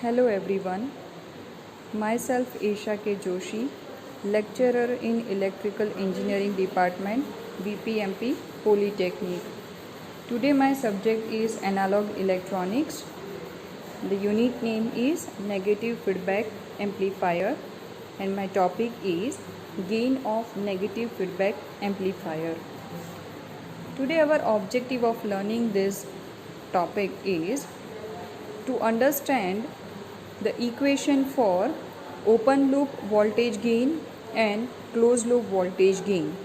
Hello everyone, myself Esha K. Joshi, lecturer in Electrical Engineering Department, VPMP Polytechnic. Today my subject is Analog Electronics. The unit name is Negative Feedback Amplifier and my topic is Gain of Negative Feedback Amplifier. Today our objective of learning this topic is to understand the equation for open loop voltage gain and closed loop voltage gain.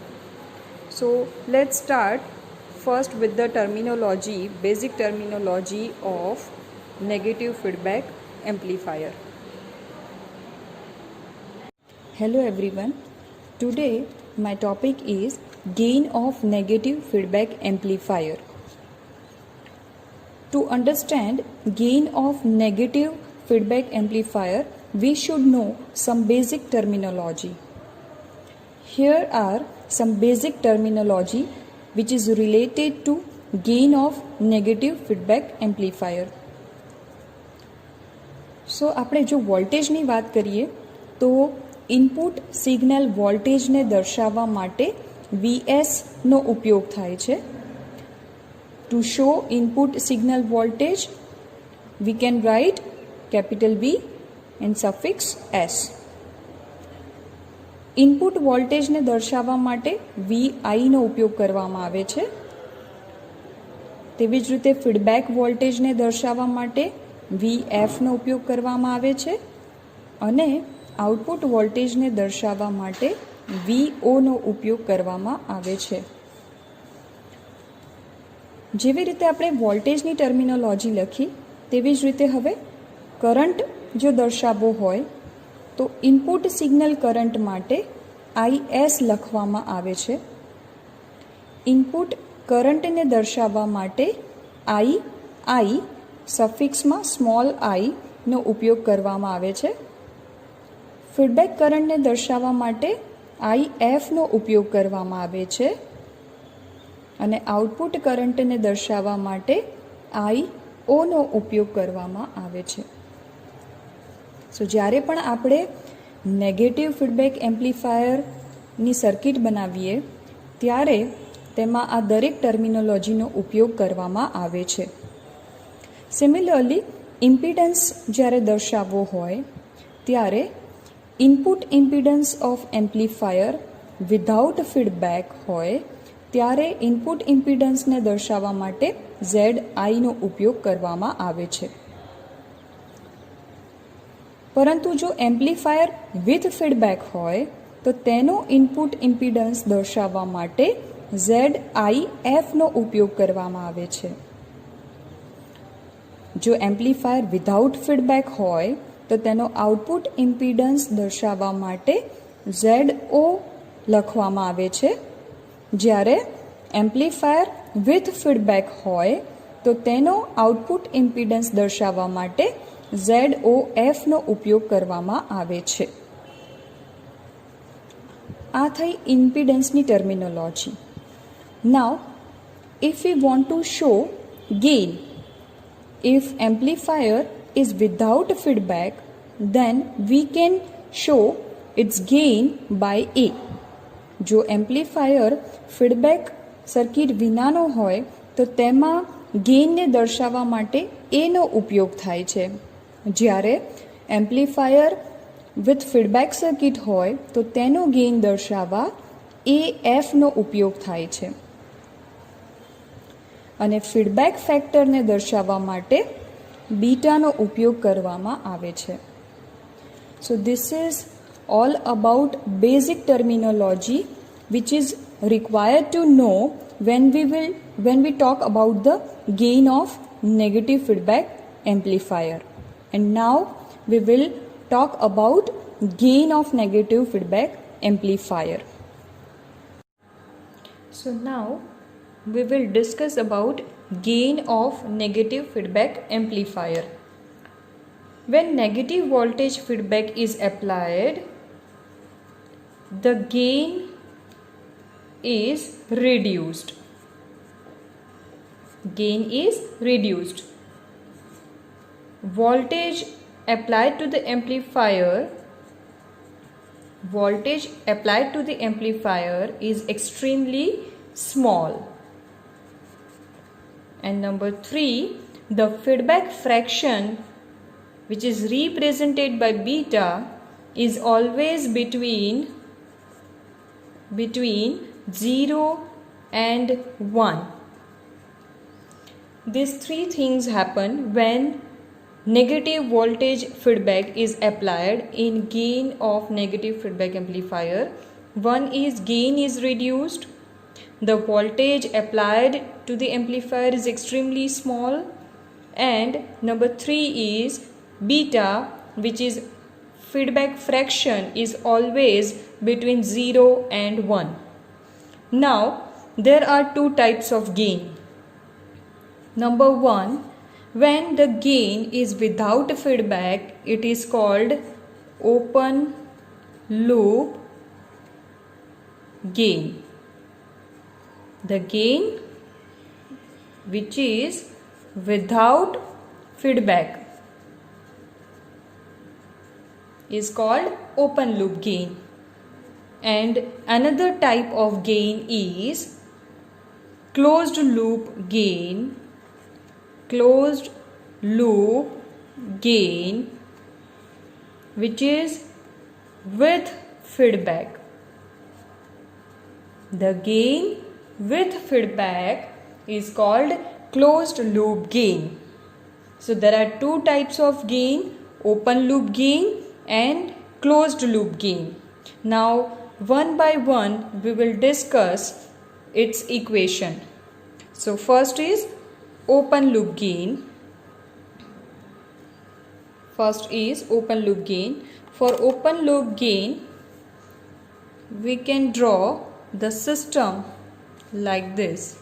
So let's start first with the terminology, basic terminology of negative feedback amplifier. Hello everyone, today my topic is gain of negative feedback amplifier. To understand gain of negative feedback amplifier, we should know some basic terminology. Here are some basic terminology which is related to gain of negative feedback amplifier. So આપણે જો વોલ્ટેજની વાત કરીએ તો input signal વોલ્ટેજને દર્શાવવા માટે VS નો ઉપયોગ થાય છે. To show input signal voltage, we can write capital V and suffix S. Input વોલ્ટેજને દર્શાવવા માટે VI નો ઉપયોગ કરવામાં આવે છે. તેવી જ રીતે ફીડબેક વોલ્ટેજને દર્શાવવા માટે VF નો ઉપયોગ કરવામાં આવે છે અને આઉટપુટ વોલ્ટેજને દર્શાવવા માટે VO નો ઉપયોગ કરવામાં આવે છે. જેવી રીતે આપણે વોલ્ટેજની ટર્મિનોલોજી લખી તેવી જ રીતે હવે કરંટ જો દર્શાવવો હોય તો ઇનપુટ સિગ્નલ કરંટ માટે IS લખવામાં આવે છે. ઇનપુટ કરંટને દર્શાવવા માટે I સફિક્સમાં સ્મોલ I નો ઉપયોગ કરવામાં આવે છે. ફીડબેક કરંટને દર્શાવવા માટે IF નો ઉપયોગ કરવામાં આવે છે અને આઉટપુટ કરંટને દર્શાવવા માટે IO નો ઉપયોગ કરવામાં આવે છે. સો જ્યારે પણ આપણે નેગેટિવ ફીડબેક એમ્પ્લીફાયરની સર્કિટ બનાવીએ ત્યારે તેમાં આ દરેક ટર્મિનોલોજીનો ઉપયોગ કરવામાં આવે છે. સિમિલરલી ઇમ્પિડન્સ જ્યારે દર્શાવવો હોય ત્યારે input impedance of amplifier without feedback હોય ત્યારે ઇનપુટ ઇમ્પિડન્સને દર્શાવવા માટે ZI નો ઉપયોગ કરવામાં આવે છે. પરંતુ જો એમ્પ્લીફાયર વિથ ફીડબેક હોય તો તેનો ઇનપુટ ઇમ્પિડન્સ દર્શાવવા માટે ZIF નો ઉપયોગ કરવામાં આવે છે. જો એમ્પ્લીફાયર વિધાઉટ ફીડબેક હોય તો તેનો આઉટપુટ ઇમ્પિડન્સ દર્શાવવા માટે ZO લખવામાં આવે છે. જ્યારે એમ્પ્લીફાયર વિથ ફીડબેક હોય તો તેનો આઉટપુટ ઇમ્પિડન્સ દર્શાવવા માટે ZOF નો ઉપયોગ કરવામાં આવે છે. આ થઈ ઇમ્પિડન્સની terminology. Now if we want to show gain, if amplifier is without feedback, then we can show its gain by A. જો એમ્પ્લીફાયર ફીડબેક સર્કિટ વિનાનો હોય તો તેમાં ગેઇનને દર્શાવવા માટે A નો ઉપયોગ થાય છે. જ્યારે એમ્પ્લીફાયર વિથ ફીડબેક સર્કિટ હોય તો તેનો ગેઇન દર્શાવવા AF નો ઉપયોગ થાય છે અને ફીડબેક ફેક્ટરને દર્શાવવા માટે બીટાનો ઉપયોગ કરવામાં આવે છે. So this is all about basic terminology which is required to know when we talk about the gain of negative feedback amplifier. And now we will talk about gain of negative feedback amplifier. So now we will discuss about gain of negative feedback amplifier. When negative voltage feedback is applied, the gain is reduced. Gain is reduced. Voltage applied to the amplifier, voltage applied to the amplifier is extremely small. And number 3, the feedback fraction, which is represented by beta, is always between 0 and 1. These 3 things happen when negative voltage feedback is applied in gain of negative feedback amplifier. One is gain is reduced, the voltage applied to the amplifier is extremely small, and number 3 is beta, which is feedback fraction, is always between 0 and 1. Now there are 2 types of gain. Number 1, when the gain is without feedback, it is called open loop gain. The gain which is without feedback is called open loop gain. And another type of gain is closed loop gain. Closed loop gain, which is with feedback. The gain with feedback is called closed loop gain. So there are 2 types of gain, open loop gain and closed loop gain. Now one by one we will discuss its equation. So first is open loop gain. First is open loop gain. For open loop gain, we can draw the system like this.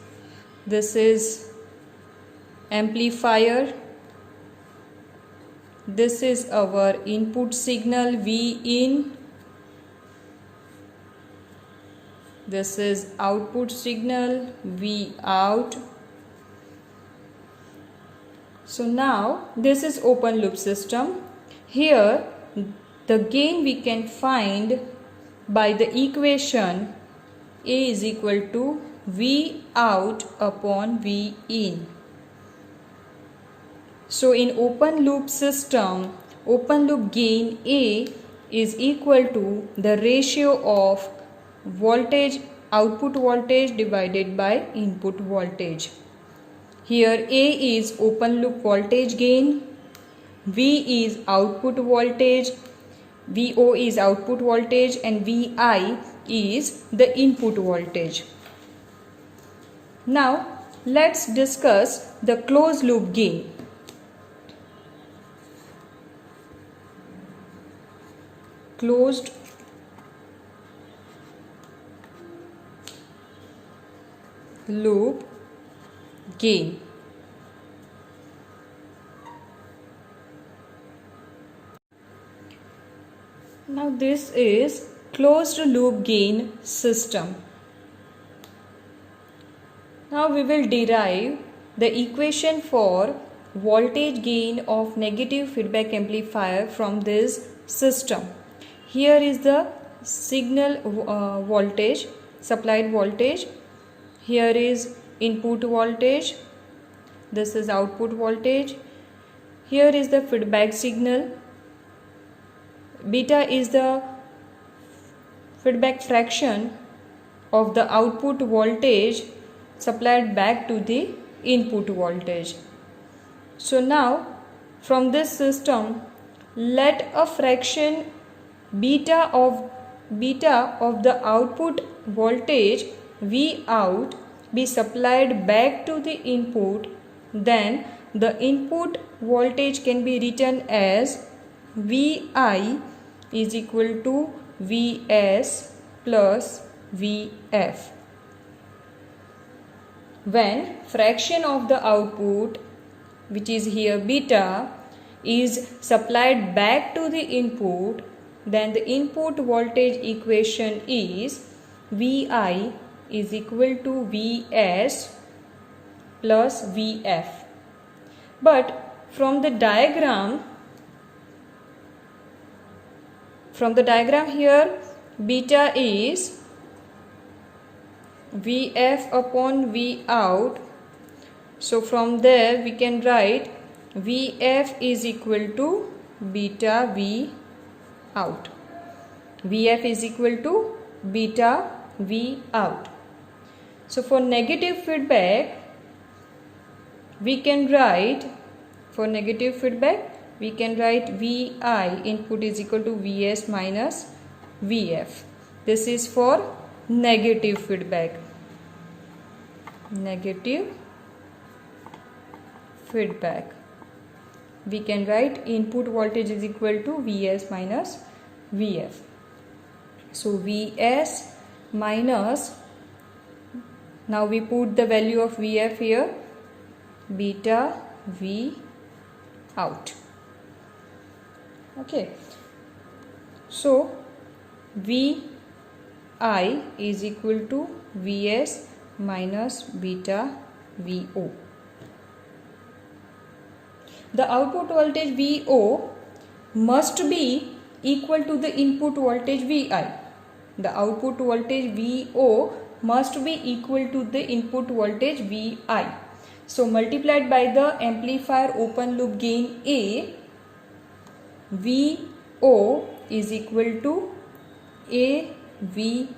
This is amplifier. This is our input signal V in. This is output signal V out. So now this is open loop system. Here the gain we can find by the equation A is equal to V out upon V in. So in open loop system, open loop gain A is equal to the ratio of voltage, output voltage divided by input voltage. Here A is open loop voltage gain, V is output voltage, VO is output voltage, and VI is the input voltage. Now let's discuss the closed loop gain. Closed loop gain. Now this is closed loop gain system. Now we will derive the equation for voltage gain of negative feedback amplifier from this system. Here is the signal voltage, supplied voltage. Here is input voltage. This is output voltage. Here is the feedback signal. Beta is the feedback fraction of the output voltage supplied back to the input voltage. So now from this system, let a fraction beta of the output voltage V out be supplied back to the input. Then the input voltage can be written as Vi is equal to Vs plus Vf. When fraction of the output, which is here beta, is supplied back to the input, then the input voltage equation is Vi is equal to Vs plus Vf. But from the diagram From the diagram here, beta is Vf upon V out. So from there we can write Vf is equal to beta V out. Vf is equal to beta V out. So for negative feedback, we can write Vi input is equal to Vs minus Vf. This is for negative feedback. We can write input voltage is equal to Vs minus Vf. So Vs minus, now we put the value of Vf here, beta V out. Okay. So Vi is equal to Vs minus beta Vo. The output voltage Vo must be equal to the input voltage Vi. The output voltage Vo must be equal to the input voltage Vi. So multiplied by the amplifier open loop gain A, Vo is equal to AVI.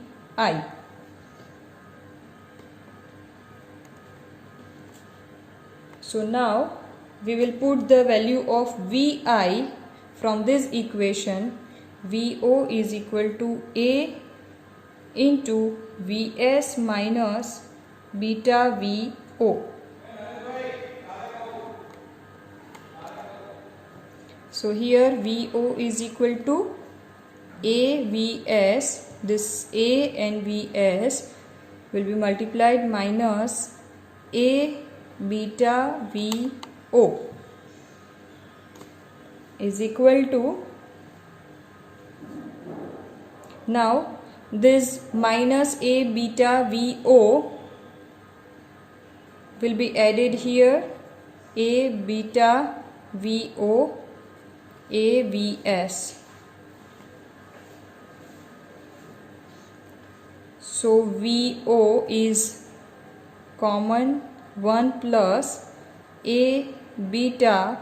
So now we will put the value of Vi from this equation. Vo is equal to A into Vs minus beta Vo. So here Vo is equal to AVs, this A and Vs will be multiplied minus A beta Vo is equal to, now this minus A beta Vo will be added here, A beta Vo AVs. So Vo is common, 1 plus A beta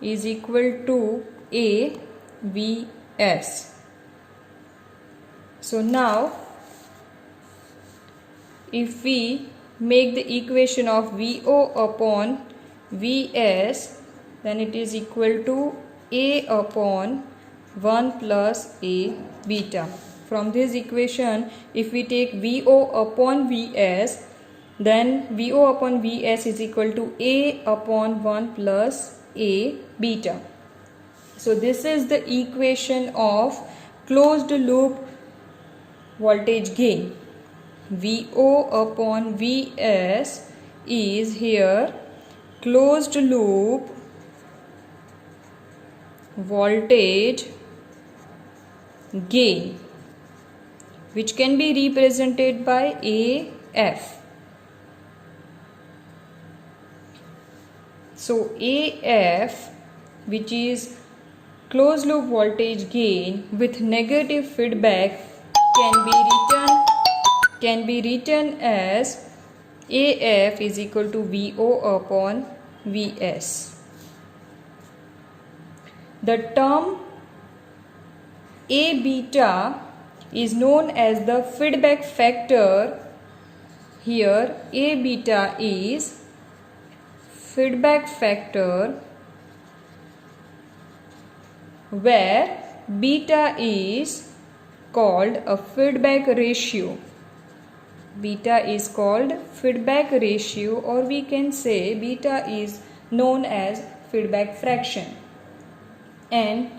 is equal to AVs. So now if we make the equation of Vo upon Vs, then it is equal to A upon 1 plus A beta. From this equation, if we take Vo upon Vs, then Vo upon Vs is equal to A upon 1 plus A beta. So this is the equation of closed loop voltage gain. Vo upon Vs is here closed loop voltage gain, which can be represented by AF. So AF, which is closed loop voltage gain with negative feedback, can be written as AF is equal to Vo upon Vs. The term A beta is known as the feedback factor. Here A beta is feedback factor, where beta is called a feedback ratio. Beta is called feedback ratio, or we can say beta is known as feedback fraction. And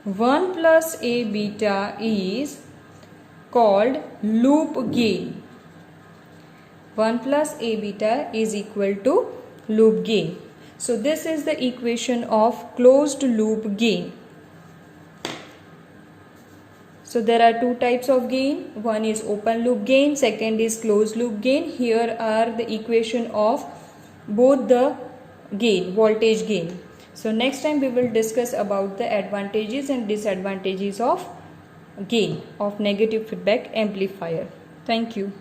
1 plus A beta is called loop gain. 1 plus A beta is equal to loop gain. So this is the equation of closed loop gain. So there are two types of gain. One is open loop gain, second is closed loop gain. Here are the equation of both the gain, voltage gain. So next time we will discuss about the advantages and disadvantages of gain of negative feedback amplifier. Thank you.